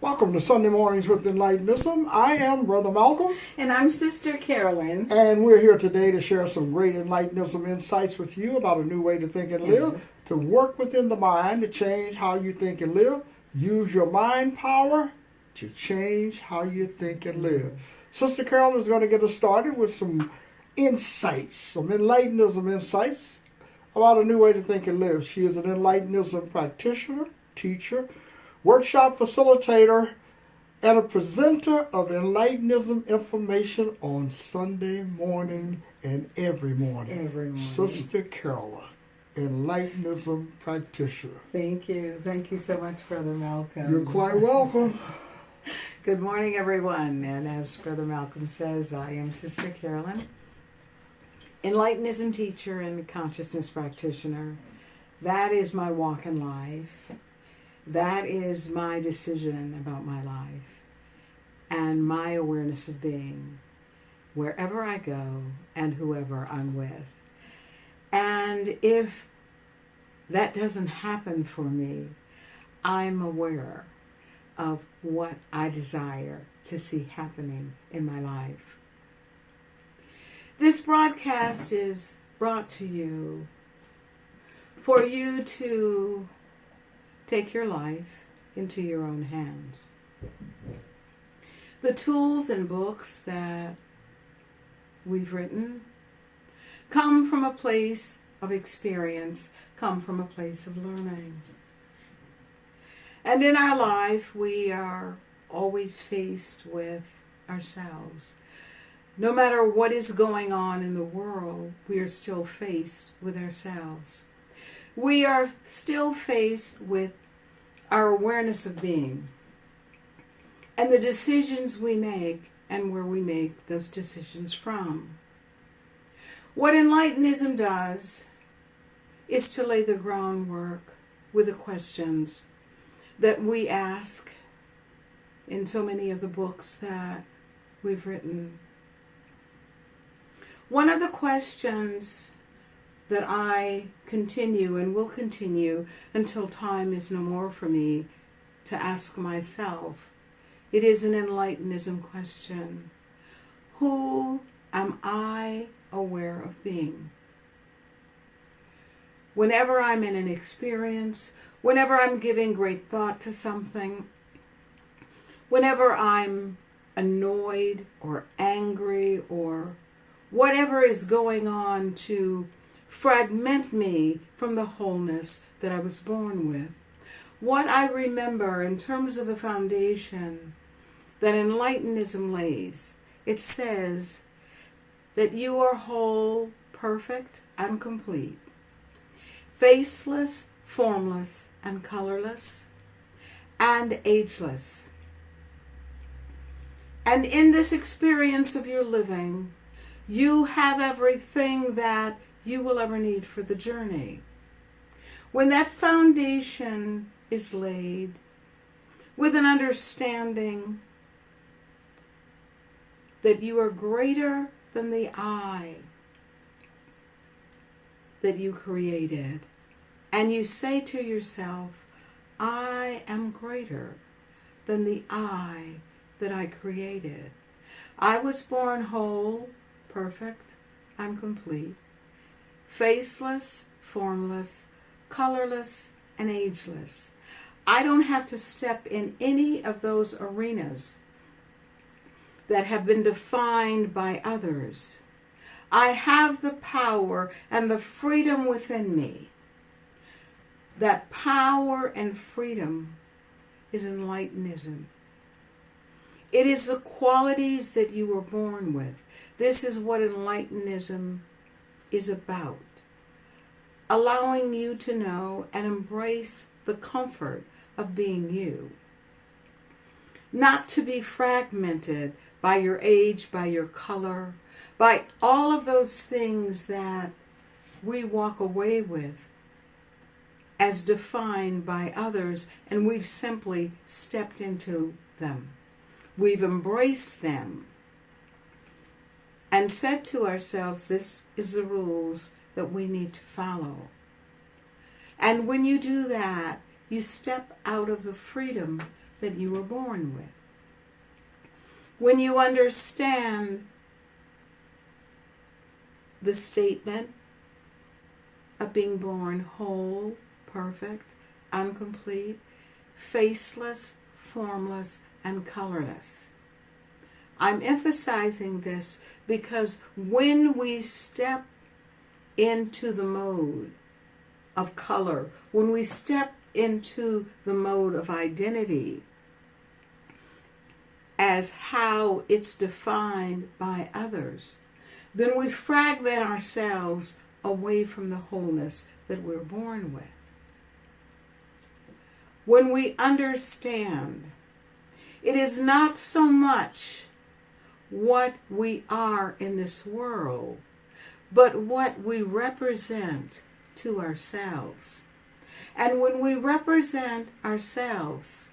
Welcome to Sunday Mornings with Enlightenism. I am Brother Malcolm. And I'm Sister Carolyn. And we're here today to share some great Enlightenism insights with you about a new way to think and live, to work within the mind, to change how you think and live. Use your mind power to change how you think and live. Sister Carolyn is going to get us started with some insights, some Enlightenism insights about a new way to think and live. She is an Enlightenism practitioner, teacher, workshop facilitator, and a presenter of Enlightenism information on Sunday morning and every morning. Sister Carolyn, Enlightenism practitioner. Thank you. Thank you so much, Brother Malcolm. You're quite welcome. Good morning, everyone. And as Brother Malcolm says, I am Sister Carolyn, Enlightenism teacher and consciousness practitioner. That is my walk in life. That is my decision about my life and my awareness of being wherever I go and whoever I'm with. And if that doesn't happen for me, I'm aware of what I desire to see happening in my life. This broadcast is brought to you for you to take your life into your own hands. The tools and books that we've written come from a place of experience, come from a place of learning. And in our life, we are always faced with ourselves. No matter what is going on in the world, we are still faced with ourselves. We are still faced with our awareness of being and the decisions we make and where we make those decisions from. What Enlightenism does is to lay the groundwork with the questions that we ask in so many of the books that we've written. One of the questions that I continue and will continue until time is no more for me to ask myself. It is an Enlightenism question. Who am I aware of being? Whenever I'm in an experience, whenever I'm giving great thought to something, whenever I'm annoyed or angry or whatever is going on to fragment me from the wholeness that I was born with. What I remember in terms of the foundation that Enlightenism lays, it says that you are whole, perfect, and complete, faceless, formless, and colorless, and ageless. And in this experience of your living, you have everything that you will ever need for the journey. When that foundation is laid with an understanding that you are greater than the I that you created, and you say to yourself, I am greater than the I that I created. I was born whole, perfect, and complete, faceless, formless, colorless, and ageless. I don't have to step in any of those arenas that have been defined by others. I have the power and the freedom within me. That power and freedom is Enlightenism. It is the qualities that you were born with. This is what Enlightenism is about. Allowing you to know and embrace the comfort of being you. Not to be fragmented by your age, by your color, by all of those things that we walk away with as defined by others, and we've simply stepped into them. We've embraced them and said to ourselves, this is the rules that we need to follow. And when you do that, you step out of the freedom that you were born with. When you understand the statement of being born whole, perfect, incomplete, faceless, formless, and colorless. I'm emphasizing this because when we step into the mode of color, when we step into the mode of identity as how it's defined by others, then we fragment ourselves away from the wholeness that we're born with. When we understand, it is not so much what we are in this world, but what we represent to ourselves. And when we represent ourselves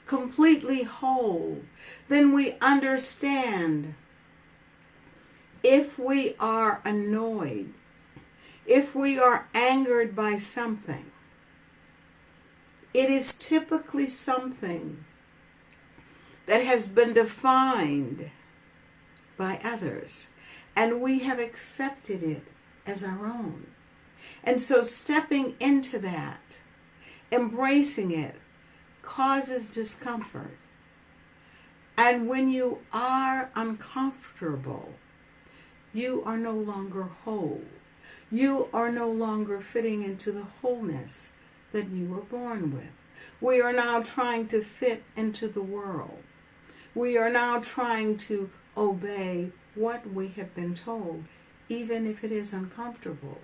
completely whole, then we understand if we are annoyed, if we are angered by something, it is typically something that has been defined by others, and we have accepted it as our own. And so stepping into that, embracing it, causes discomfort. And when you are uncomfortable, you are no longer whole. You are no longer fitting into the wholeness that you were born with. We are now trying to fit into the world. We are now trying to obey what we have been told, even if it is uncomfortable.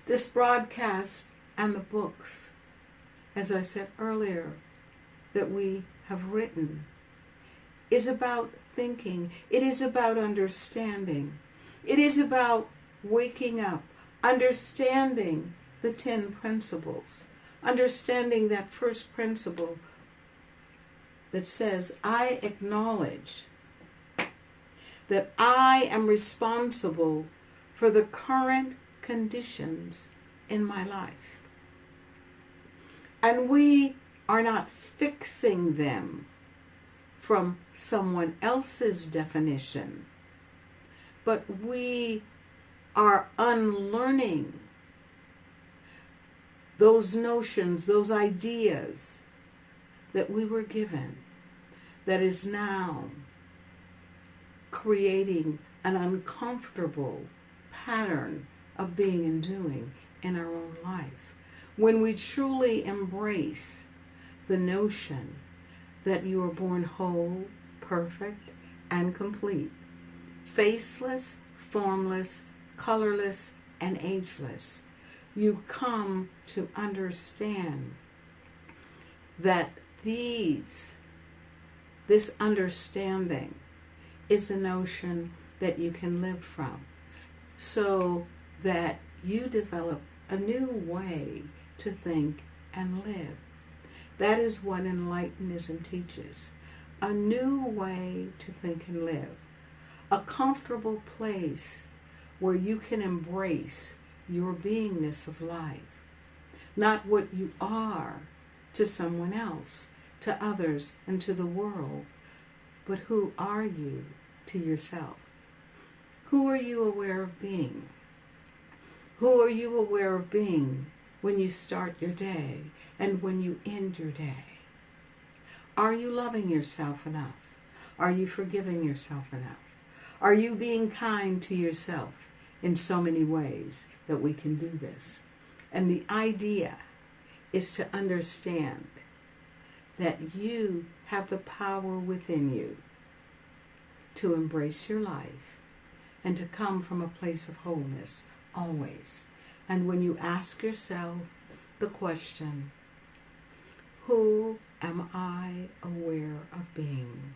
This broadcast and the books, as I said earlier, that we have written, is about thinking. It is about understanding. It is about waking up, understanding the 10 principles, understanding that first principle that says, I acknowledge that I am responsible for the current conditions in my life. And we are not fixing them from someone else's definition, but we are unlearning those notions, those ideas that we were given, that is now creating an uncomfortable pattern of being and doing in our own life. When we truly embrace the notion that you are born whole, perfect, and complete, faceless, formless, colorless, and ageless, you come to understand that this understanding is the notion that you can live from, so that you develop a new way to think and live. That is what Enlightenism teaches. A new way to think and live. A comfortable place where you can embrace your beingness of life. Not what you are to someone else, to others, and to the world, but who are you to yourself? Who are you aware of being? Who are you aware of being when you start your day and when you end your day? Are you loving yourself enough? Are you forgiving yourself enough? Are you being kind to yourself in so many ways that we can do this? And the idea is to understand that you have the power within you to embrace your life and to come from a place of wholeness always. And when you ask yourself the question, who am I aware of being?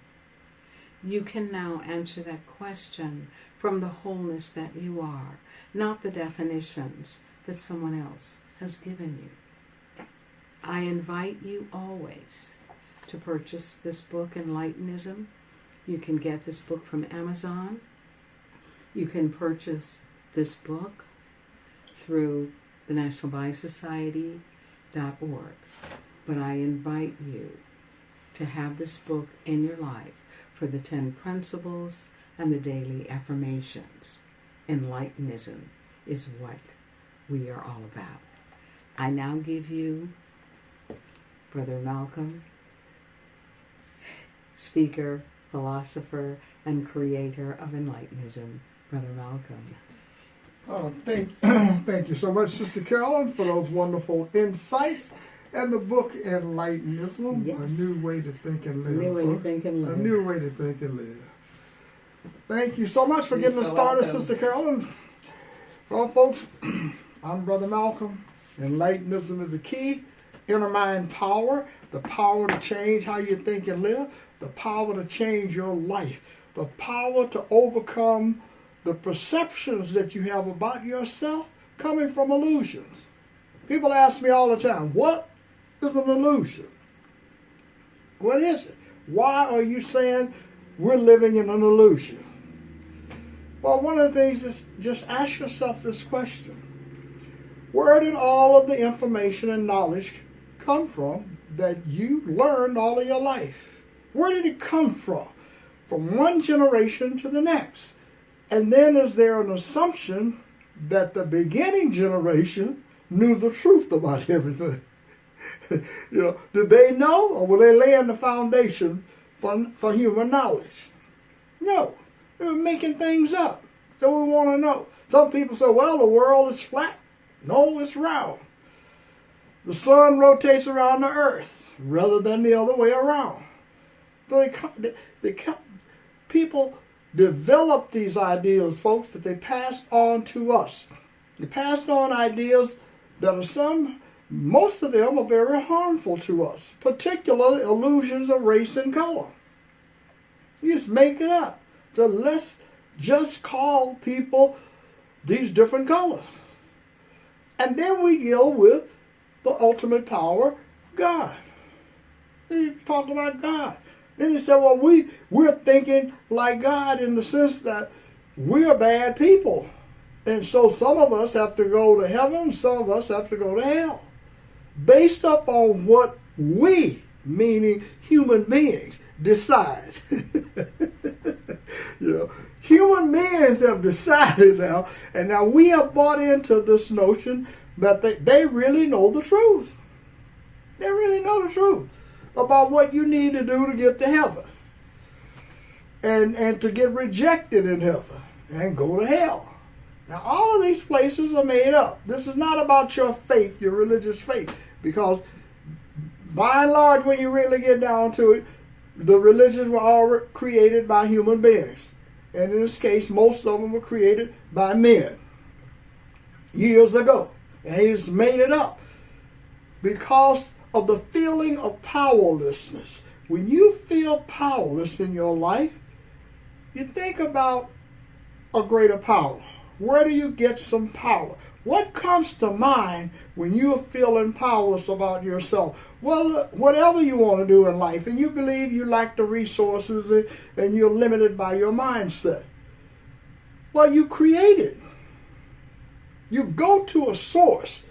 You can now answer that question from the wholeness that you are, not the definitions that someone else has given you. I invite you always to purchase this book, Enlightenism. You can get this book from Amazon. You can purchase this book through the National Biosociety.org. But I invite you to have this book in your life for the 10 principles and the daily affirmations. Enlightenism is what we are all about. I now give you Brother Malcolm, speaker, philosopher, and creator of Enlightenism. Brother Malcolm. Thank you so much, Sister Carolyn, for those wonderful insights. And the book Enlightenism, yes. A New Way to Think and Live. A new way to think and live. A new way to think and live. Thank you so much for You're getting us so started, welcome. Sister Carolyn. Well, folks, I'm Brother Malcolm. Enlightenism is the key. Inner mind power, the power to change how you think and live, the power to change your life, the power to overcome the perceptions that you have about yourself coming from illusions. People ask me all the time, what is an illusion? What is it? Why are you saying we're living in an illusion? Well, one of the things is just ask yourself this question. Where did all of the information and knowledge come from that you learned all of your life? Where did it come from? From one generation to the next. And then is there an assumption that the beginning generation knew the truth about everything? Did they know, or were they laying the foundation for human knowledge? No. They were making things up. So we want to know. Some people say, well, the world is flat. No, it's round. The sun rotates around the earth rather than the other way around. So people developed these ideas, folks, that they passed on to us. They passed on ideas that are most of them are very harmful to us, particularly illusions of race and color. You just make it up. So let's just call people these different colors. And then we deal with the ultimate power, God. He talked about God. Then he said, well, we're thinking like God in the sense that we're bad people. And so some of us have to go to heaven, some of us have to go to hell. Based upon what we, meaning human beings, decide. Human beings have decided now, and now we have bought into this notion that they really know the truth. They really know the truth about what you need to do to get to heaven. And to get rejected in heaven and go to hell. Now all of these places are made up. This is not about your faith, your religious faith. Because by and large, when you really get down to it, the religions were all created by human beings. And in this case, most of them were created by men years ago. And he just made it up because of the feeling of powerlessness. When you feel powerless in your life, you think about a greater power. Where do you get some power? What comes to mind when you're feeling powerless about yourself? Well, whatever you want to do in life, and you believe you lack the resources and you're limited by your mindset. Well, you create it. You go to a source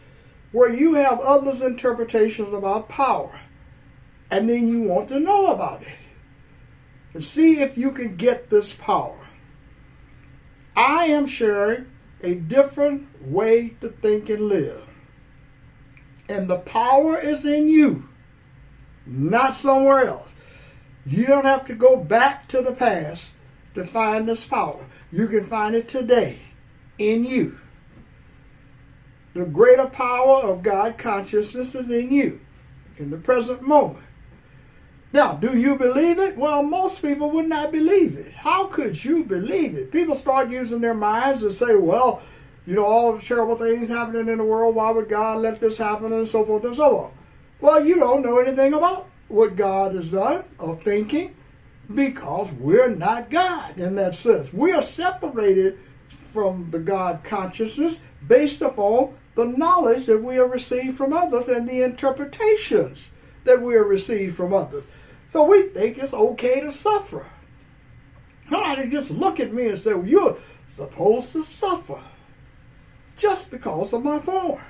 where you have others' interpretations about power, and then you want to know about it and see if you can get this power. I am sharing a different way to think and live. And the power is in you, not somewhere else. You don't have to go back to the past to find this power. You can find it today in you. The greater power of God consciousness is in you, in the present moment. Now, do you believe it? Well, most people would not believe it. How could you believe it? People start using their minds and say, well, all the terrible things happening in the world, why would God let this happen, and so forth and so on. Well, you don't know anything about what God has done or thinking because we're not God in that sense. We are separated from the God consciousness based upon the knowledge that we have received from others and the interpretations that we have received from others. So we think it's okay to suffer. Somebody just look at me and say, well, you're supposed to suffer just because of my form.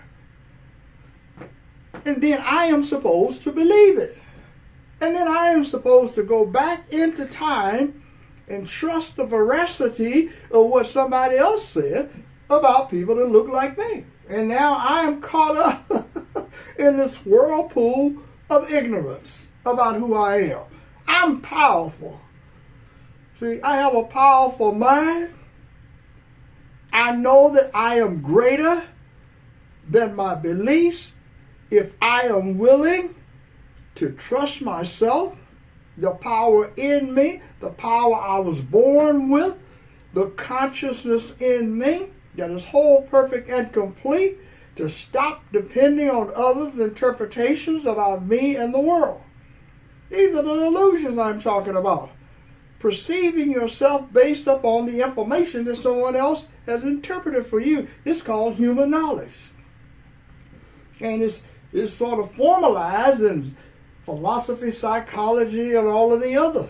And then I am supposed to believe it. And then I am supposed to go back into time and trust the veracity of what somebody else said about people that look like me. And now I am caught up in this whirlpool of ignorance about who I am. I'm powerful. See, I have a powerful mind. I know that I am greater than my beliefs if I am willing to trust myself, the power in me, the power I was born with, the consciousness in me that is whole, perfect, and complete, to stop depending on others' interpretations about me and the world. These are the illusions I'm talking about. Perceiving yourself based upon the information that someone else has interpreted for you. It's called human knowledge. And it's sort of formalized in philosophy, psychology, and all of the other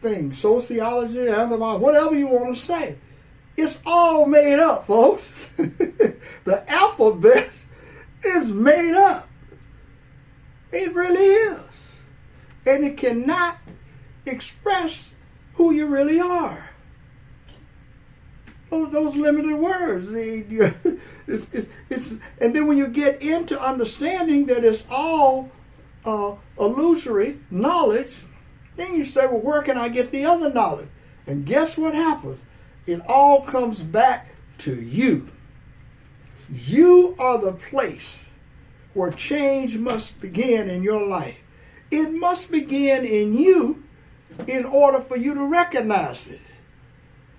things. Sociology, anthropology, whatever you want to say. It's all made up, folks. The alphabet is made up. It really is. And it cannot express who you really are. Those limited words. And then when you get into understanding that it's all illusory knowledge, then you say, well, where can I get the other knowledge? And guess what happens? It all comes back to you. You are the place where change must begin in your life. It must begin in you in order for you to recognize it.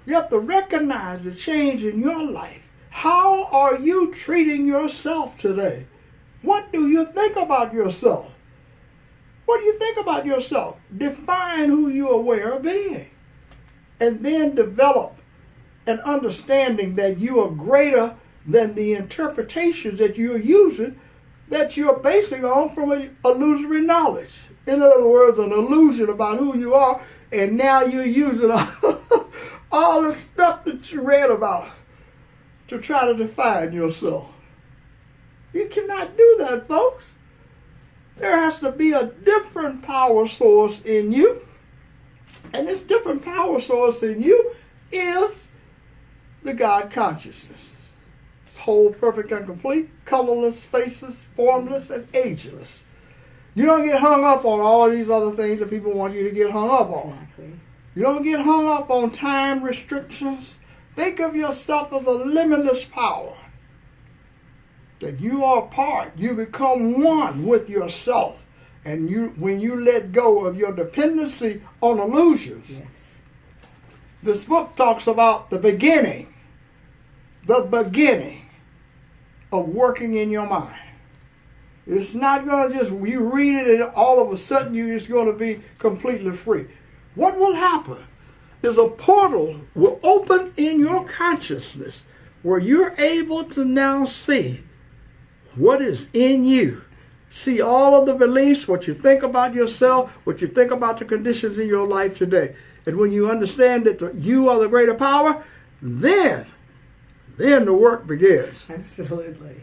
You have to recognize the change in your life. How are you treating yourself today? What do you think about yourself? What do you think about yourself? Define who you're aware of being. And then develop an understanding that you are greater than the interpretations that you're using, that you're basing on from an illusory knowledge. In other words, an illusion about who you are, and now you're using all the stuff that you read about to try to define yourself. You cannot do that, folks. There has to be a different power source in you. And this different power source in you is the God consciousness. It's whole, perfect, and complete, colorless, faceless, formless, and ageless. You don't get hung up on all these other things that people want you to get hung up on. Exactly. You don't get hung up on time restrictions. Think of yourself as a limitless power. That you are a part. You become one with yourself. And when you let go of your dependency on illusions, yes. This book talks about the beginning of working in your mind. It's not going to just, you read it and all of a sudden you're just going to be completely free. What will happen is a portal will open in your consciousness where you're able to now see what is in you. See all of the beliefs, what you think about yourself, what you think about the conditions in your life today. And when you understand that you are the greater power, then the work begins. Absolutely.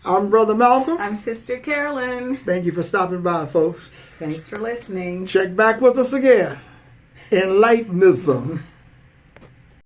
I'm Brother Malcolm. I'm Sister Carolyn. Thank you for stopping by, folks. Thanks for listening. Check back with us again. Enlightenism.